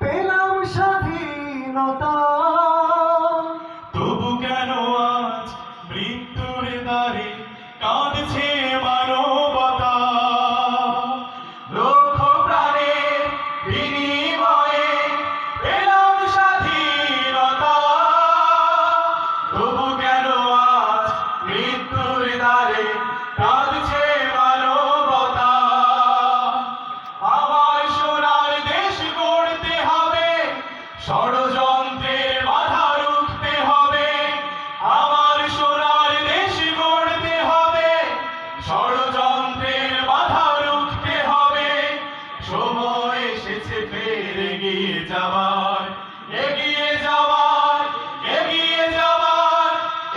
পেলাম স্বাধীনতা, তবু কেন আজ মৃত্যুর দ্বারে কাঁদছে মানবতা? লক্ষ প্রাণের বিনিময়ে পেলাম স্বাধীনতা, তবু কেন আজ মৃত্যুর দ্বারে কাঁদছে মানবতা? আমার সোনার দেশ গড়তে হবে, ষড়যন্ত্রের বাধা রুখতে হবে। আমার সোনার দেশ গড়তে হবে, ষড়যন্ত্রের বাধা রুখতে হবে। সময় এসেছে ফের এগিয়ে যাবার, এগিয়ে যাবার, এগিয়ে যাবার,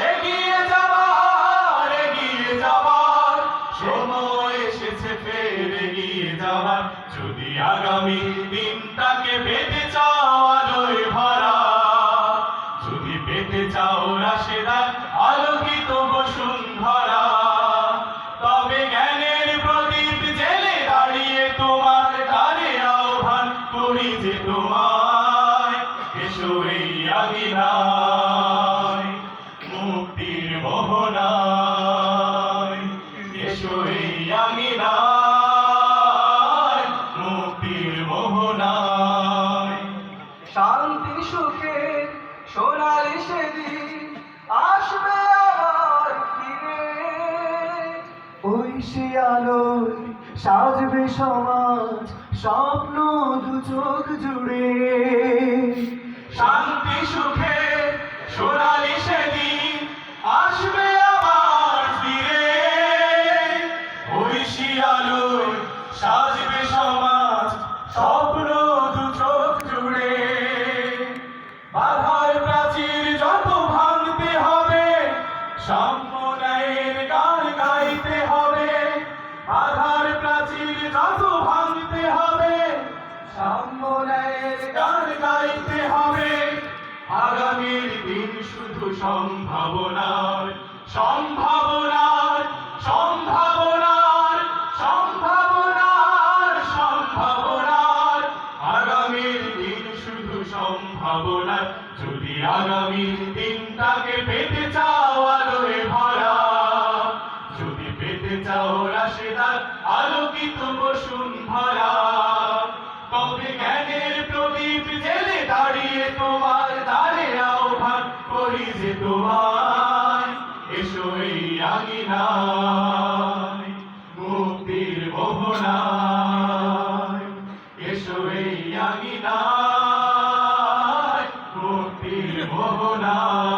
এগিয়ে যাবার, এগিয়ে যাবার। সময় এসেছে ফের এগিয়ে যাবার। যদি আগামী দিনটাকে পেতে চাও আলোয় ভরা, যদি পেতে চাও রাশেদার আলোকিত বসুন্ধরা, তবে জ্ঞানের প্রদীপ জেলে দাঁড়িয়ে তোমার দ্বারে আহ্বান করি যে তোমায়, এসো এই আঙিনায় মুক্তির মোহনায়, এসো এই আঙিনায় মুক্তির মোহনায়। শান্তি সুখে সোনালি সেদিন আসবে আবার ফিরে, ওই সে আলোয় সাজবে সমাজ স্বপ্ন দু চোখ জুড়ে। শান্তি সুখে সোনালি সেদিন আসবে আবার ফিরে, ওই শিয়ালোয় সাজবে সমাজ স্বপ্ন দু চোখ জুড়ে। বাধার প্রাচীর যত ভাঙতে হবে, সাম্য ন্যায়ের গান গাইতে হবে। বাধার প্রাচীর যত ভাঙতে হবে, সাম্য ন্যায়ের গান গাইতে হবে। আগামীর দিন শুধু সম্ভাবনার, সম্ভাবনার, সম্ভাবনার, সম্ভাবনার, সম্ভাবনার। আগামীর দিন শুধু সম্ভাবনার। যদি আগামীর দিনটাকে পেতে চাও আলোয় ভরা, যদি পেতে চাও রাশেদার আলোকিত বসুন্ধরা, তবে জ্ঞানের প্রদীপ জেলে দাঁড়িয়ে তোমার দ্বারে আহ্বান করি যে তোমায়, এসো এই আঙিনায় মুক্তির মোহনায়, এসো এই আঙিনায় মুক্তির মোহনায়।